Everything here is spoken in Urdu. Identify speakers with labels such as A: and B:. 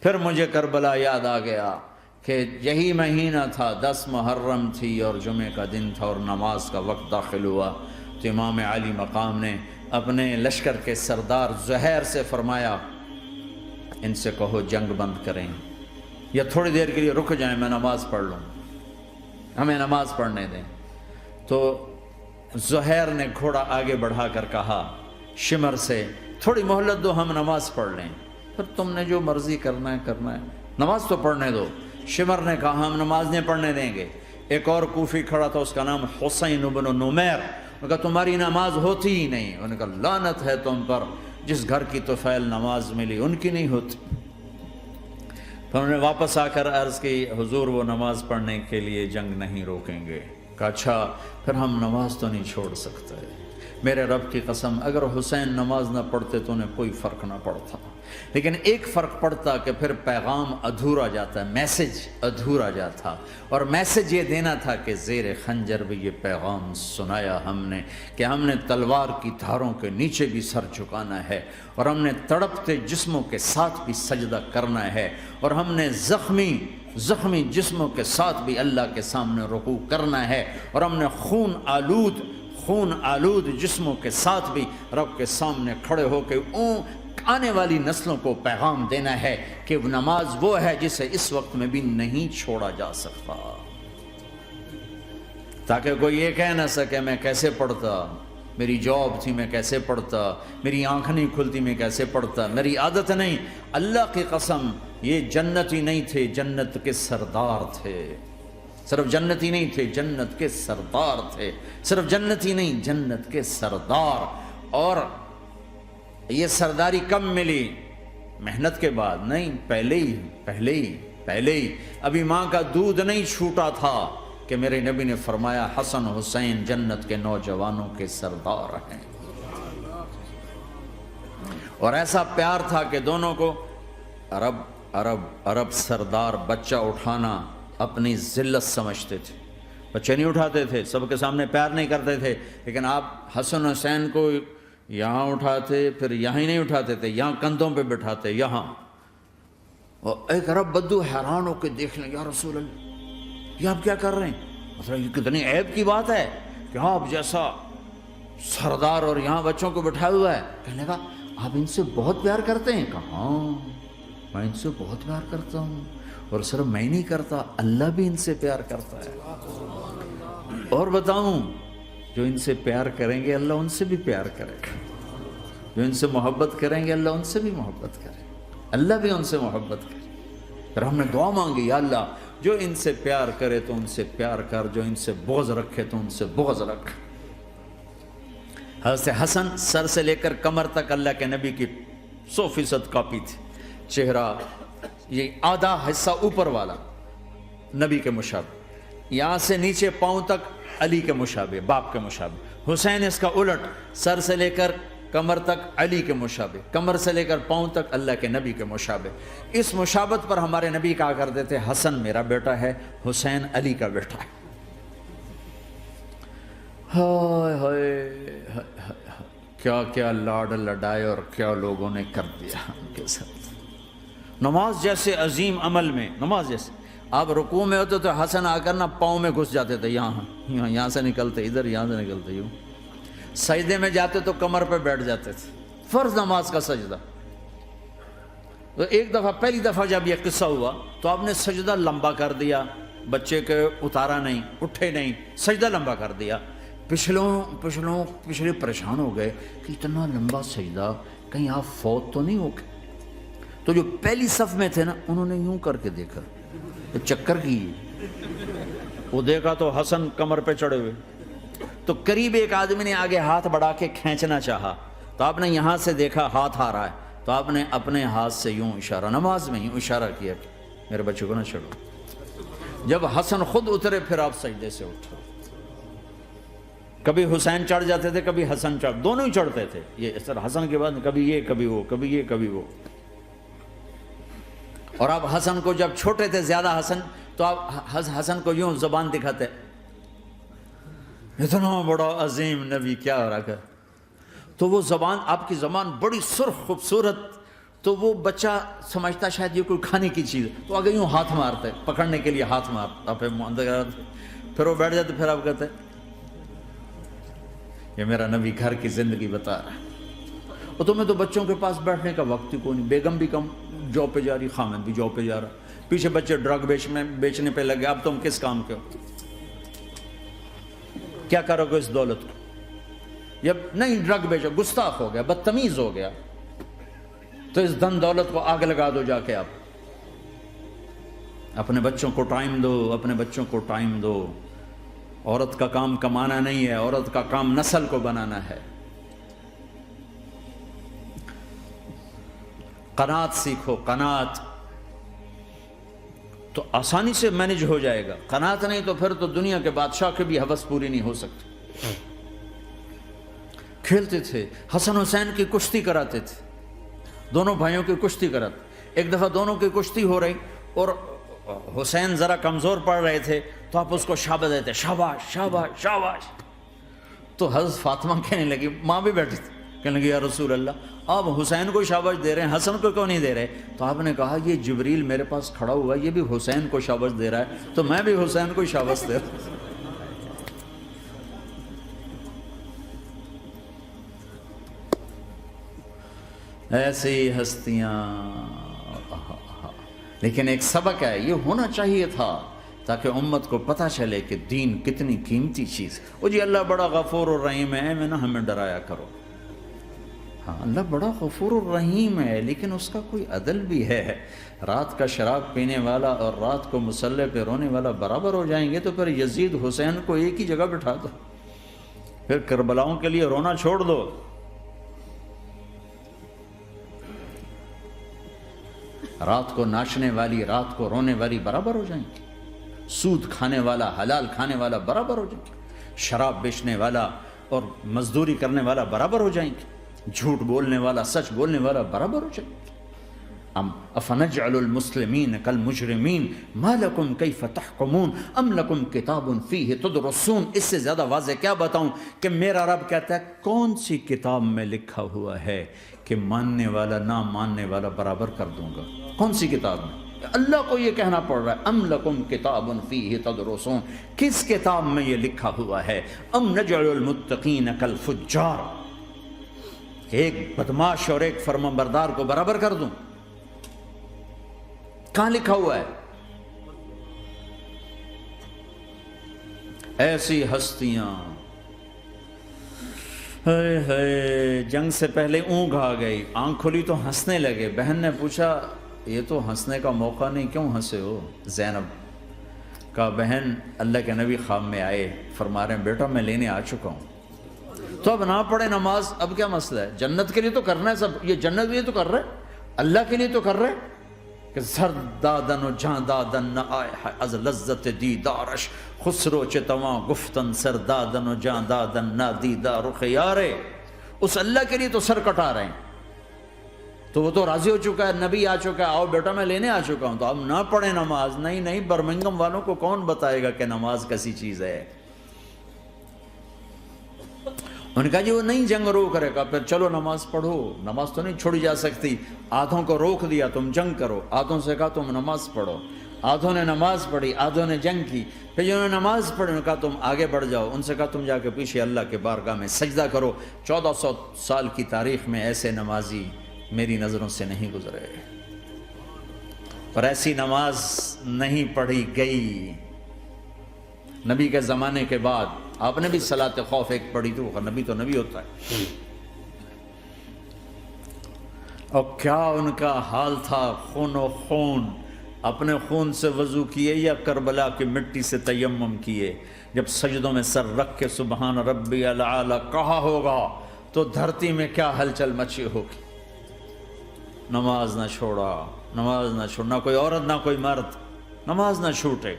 A: پھر مجھے کربلا یاد آ گیا کہ یہی مہینہ تھا، 10 محرم تھی اور جمعے کا دن تھا اور نماز کا وقت داخل ہوا، تو امام علی مقام نے اپنے لشکر کے سردار زہیر سے فرمایا ان سے کہو جنگ بند کریں یا تھوڑی دیر کے لیے رک جائیں، میں نماز پڑھ لوں، ہمیں نماز پڑھنے دیں۔ تو زہیر نے گھوڑا آگے بڑھا کر کہا شمر سے تھوڑی مہلت دو، ہم نماز پڑھ لیں، پھر تم نے جو مرضی کرنا ہے، نماز تو پڑھنے دو۔ شمر نے کہا ہم نماز نہیں پڑھنے دیں گے۔ ایک اور کوفی کھڑا تھا، اس کا نام حسین بن نمیر، انہوں نے کہا تمہاری نماز ہوتی ہی نہیں۔ انہوں نے کہا لعنت ہے تم پر، جس گھر کی طفیل نماز ملی ان کی نہیں ہوتی۔ پھر انہوں نے واپس آ کر عرض کی حضور وہ نماز پڑھنے کے لیے جنگ نہیں روکیں گے۔ کہا اچھا پھر ہم نماز تو نہیں چھوڑ سکتے۔ میرے رب کی قسم اگر حسین نماز نہ پڑھتے تو انہیں کوئی فرق نہ پڑتا، لیکن ایک فرق پڑتا کہ پھر پیغام ادھورا جاتا، میسج ادھورا جاتا، اور میسج یہ دینا تھا کہ زیر خنجر بھی یہ پیغام سنایا ہم نے کہ ہم نے تلوار کی دھاروں کے نیچے بھی سر جھکانا ہے، اور ہم نے تڑپتے جسموں کے ساتھ بھی سجدہ کرنا ہے، اور ہم نے زخمی جسموں کے ساتھ بھی اللہ کے سامنے رکوع کرنا ہے، اور ہم نے خون آلود جسموں کے ساتھ بھی رب کے سامنے کھڑے ہو کے آنے والی نسلوں کو پیغام دینا ہے کہ نماز وہ ہے جسے اس وقت میں بھی نہیں چھوڑا جا سکتا، تاکہ کوئی یہ کہہ نہ سکے میں کیسے پڑھتا، میری جاب تھی میں کیسے پڑھتا، میری آنکھ نہیں کھلتی میں کیسے پڑھتا، میری عادت نہیں۔ اللہ کی قسم یہ جنتی نہیں تھے، جنت کے سردار تھے، صرف جنتی نہیں تھے، جنت کے سردار تھے، صرف جنتی نہیں جنت کے سردار۔ اور یہ سرداری کب ملی؟ محنت کے بعد نہیں، پہلے ہی ابھی ماں کا دودھ نہیں چھوٹا تھا کہ میرے نبی نے فرمایا حسن حسین جنت کے نوجوانوں کے سردار ہیں، اور ایسا پیار تھا کہ دونوں کو عرب سردار بچہ اٹھانا اپنی ذلت سمجھتے تھے، بچے نہیں اٹھاتے تھے، سب کے سامنے پیار نہیں کرتے تھے، لیکن آپ حسن حسین کو یہاں اٹھاتے پھر یہاں ہی نہیں اٹھاتے تھے، یہاں کندھوں پہ بٹھاتے، یہاں۔ اور ایک عرب بدو حیران ہو کے دیکھ لیں یا رسول اللہ یہ آپ کیا کر رہے ہیں، مطلب یہ کتنی عیب کی بات ہے کہ آپ جیسا سردار اور یہاں بچوں کو بٹھایا ہوا ہے۔ کہنے لگا آپ ان سے بہت پیار کرتے ہیں؟ کہا ہاں میں ان سے بہت پیار کرتا ہوں، اور صرف میں نہیں کرتا اللہ بھی ان سے پیار کرتا ہے، اور بتاؤں جو ان سے پیار کریں گے اللہ ان سے بھی پیار کرے گا، جو ان سے محبت کریں گے اللہ ان سے بھی محبت کرے، اللہ بھی ان سے محبت کرے۔ پھر ہم نے دعا مانگی یا اللہ جو ان سے پیار کرے تو ان سے پیار کر، جو ان سے بغض رکھے تو ان سے بغض رکھ۔ حضرت حسن سر سے لے کر کمر تک اللہ کے نبی کی 100% کاپی تھی، چہرہ یہ آدھا حصہ اوپر والا نبی کے مشابہ، یہاں سے نیچے پاؤں تک علی کے مشابہ، باپ کے مشابہ۔ حسین اس کا الٹ، سر سے لے کر کمر تک علی کے مشابہ، کمر سے لے کر پاؤں تک اللہ کے نبی کے مشابہ۔ اس مشابہت پر ہمارے نبی کہا کرتے تھے حسن میرا بیٹا ہے، حسین علی کا بیٹا ہے۔ ہائے ہائے کیا کیا لاڈ لڈائے اور کیا لوگوں نے کر دیا ان کے ساتھ۔ نماز جیسے عظیم عمل میں، نماز جیسے آپ رکوع میں ہوتے تو حسن آ کر نہ پاؤں میں گھس جاتے تھے، یہاں سے نکلتے ادھر، یہاں سے نکلتے یوں، سجدے میں جاتے تو کمر پہ بیٹھ جاتے تھے، فرض نماز کا سجدہ۔ تو ایک دفعہ پہلی دفعہ جب یہ قصہ ہوا تو آپ نے سجدہ لمبا کر دیا، بچے کے اتارا نہیں، اٹھے نہیں، سجدہ لمبا کر دیا۔ پچھلے پریشان ہو گئے کہ اتنا لمبا سجدہ کہیں آپ فوت تو نہیں ہو گئے۔ تو جو پہلی صف میں تھے نا انہوں نے یوں کر کے دیکھا، چکر کی وہ دیکھا تو حسن کمر پہ چڑھے ہوئے، تو قریب ایک آدمی نے آگے ہاتھ بڑھا کے کھینچنا چاہا، تو آپ نے یہاں سے دیکھا ہاتھ آ رہا ہے، تو آپ نے اپنے ہاتھ سے یوں اشارہ، نماز میں یوں اشارہ کیا کہ میرے بچے کو نہ چڑھو۔ جب حسن خود اترے پھر آپ سجدے سے اٹھو۔ کبھی حسین چڑھ جاتے تھے، کبھی حسن دونوں ہی چڑھتے تھے، یہ اس طرح حسن کے بعد کبھی یہ کبھی وہ، کبھی یہ کبھی وہ۔ اور آپ حسن کو جب چھوٹے تھے زیادہ حسن، تو آپ حسن کو یوں زبان دکھاتے، اتنا بڑا عظیم نبی کیا ہو رہا ہے، تو وہ زبان، آپ کی زبان بڑی سرخ خوبصورت تو وہ بچہ سمجھتا شاید یہ کوئی کھانے کی چیز ہے، تو آگے یوں ہاتھ مارتا ہے، پکڑنے کے لیے ہاتھ مارتا، پھر وہ بیٹھ جاتے، پھر آپ کہتے ہیں یہ میرا نبی گھر کی زندگی بتا رہا ہے۔ اور تمہیں تو بچوں کے پاس بیٹھنے کا وقت ہی کوئی نہیں، بیگم بھی کم جاب پہ جا رہی، خامد بھی جاب پہ جا رہا، پیچھے بچے ڈرگ بیچنے پہ لگے، اب تم کس کام کے ہو؟ کیا کرو گے اس دولت کو؟ یا نہیں ڈرگ بیچو، گستاخ ہو گیا، بدتمیز ہو گیا، تو اس دن دولت کو آگ لگا دو جا کے۔ آپ اپنے بچوں کو ٹائم دو، اپنے بچوں کو ٹائم دو۔ عورت کا کام کمانا نہیں ہے، عورت کا کام نسل کو بنانا ہے۔ قناعت سیکھو، قناعت تو آسانی سے مینج ہو جائے گا، قناعت نہیں تو پھر تو دنیا کے بادشاہ کی بھی ہوس پوری نہیں ہو سکتی۔ کھیلتے تھے، حسن حسین کی کشتی کراتے تھے، دونوں بھائیوں کی کشتی کراتے۔ ایک دفعہ دونوں کی کشتی ہو رہی اور حسین ذرا کمزور پڑ رہے تھے، تو آپ اس کو شاباش دیتے، شاباش شاباش شاباش۔ تو حضرت فاطمہ کہنے لگی، ماں بھی بیٹھی تھی، کہنے لگی یا رسول اللہ آپ حسین کو شاباش دے رہے ہیں، حسن کو کیوں نہیں دے رہے؟ تو آپ نے کہا یہ جبریل میرے پاس کھڑا ہوا ہے، یہ بھی حسین کو شاباش دے رہا ہے، تو میں بھی حسین کو شاباش دے رہا ہوں۔ ایسی ہستیاں، لیکن ایک سبق ہے، یہ ہونا چاہیے تھا تاکہ امت کو پتہ چلے کہ دین کتنی قیمتی چیز ہے۔ وہ جی اللہ بڑا غفور الرحیم ہے، میں نہ ہمیں ڈرایا کرو۔ ہاں اللہ بڑا غفور الرحیم ہے، لیکن اس کا کوئی عدل بھی ہے۔ رات کا شراب پینے والا اور رات کو مصلی پہ رونے والا برابر ہو جائیں گے، تو پھر یزید حسین کو ایک ہی جگہ بٹھا دو، پھر کربلاؤں کے لیے رونا چھوڑ دو۔ رات کو ناچنے والی، رات کو رونے والی برابر ہو جائیں گے، سود کھانے والا، حلال کھانے والا برابر ہو جائیں گے، شراب بیچنے والا اور مزدوری کرنے والا برابر ہو جائیں گے، جھوٹ بولنے والا، سچ بولنے والا برابر ہو جائیں گے۔ افنجعل المسلمین کالمجرمین ما لکم کیف تحکمون ام لکم کتاب فیہ تدرسون۔ اس سے زیادہ واضح کیا بتاؤں کہ میرا رب کہتا ہے کون سی کتاب میں لکھا ہوا ہے کہ ماننے والا نہ ماننے والا برابر کر دوں گا؟ کون سی کتاب میں؟ اللہ کو یہ کہنا پڑ رہا ہے ام لکم کتاب فیہ تدرسون، کس کتاب میں یہ لکھا ہوا ہے؟ ام نجعل المتقین کالفجار، ایک بدماش اور ایک فرمانبردار کو برابر کر دوں؟ کہاں لکھا ہوا ہے؟ ایسی ہستیاں، جنگ سے پہلے اونگ آ گئی، آنکھ کھلی تو ہنسنے لگے۔ بہن نے پوچھا یہ تو ہنسنے کا موقع نہیں، کیوں ہنسے ہو؟ زینب کہا بہن اللہ کے نبی خواب میں آئے، فرما رہے ہیں بیٹا میں لینے آ چکا ہوں، تو اب نہ پڑھے نماز، اب کیا مسئلہ ہے؟ جنت کے لیے تو کرنا ہے سب، یہ جنت کے لیے تو کر رہے، اللہ کے لیے تو کر رہے کہ سر دادن و جان دادن نہ آئے از لذت دیدارش، خسرو چتواں گفتن سر دادن و جان دادن نہ دیدہ رخ یارے۔ اس اللہ کے لیے تو سر کٹا رہے ہیں، تو وہ تو راضی ہو چکا ہے، نبی آ چکا ہے، آؤ بیٹا میں لینے آ چکا ہوں، تو اب نہ پڑھیں نماز؟ نہیں نہیں، برمنگم والوں کو کون بتائے گا کہ نماز کیسی چیز ہے؟ انہوں نے کہا جی وہ نہیں جنگ روک کرے گا، پھر چلو نماز پڑھو، نماز تو نہیں چھوڑی جا سکتی۔ آدھوں کو روک دیا تم جنگ کرو، آدھوں سے کہا تم نماز پڑھو، آدھوں نے نماز پڑھی، آدھوں نے جنگ کی۔ پھر جنہوں نے نماز پڑھی انہوں نے کہا تم آگے بڑھ جاؤ، ان سے کہا تم جا کے پیچھے اللہ کے بارگاہ میں سجدہ کرو۔ 1400 سال کی تاریخ میں ایسے نمازی میری نظروں سے نہیں گزرے، اور ایسی نماز نہیں پڑھی گئی نبی کے زمانے کے بعد۔ آپ نے بھی صلاۃ خوف ایک پڑھی تھی، وہ نبی تو نبی ہوتا ہے، اور کیا ان کا حال تھا، خون و خون، اپنے خون سے وضو کیے یا کربلا کی مٹی سے تیمم کیے؟ جب سجدوں میں سر رکھ کے سبحان ربی الاعلی کہا ہوگا تو دھرتی میں کیا ہلچل مچی ہوگی۔ نماز نہ چھوڑا، نماز نہ چھوڑنا، کوئی عورت نہ کوئی مرد، نماز نہ چھوٹے۔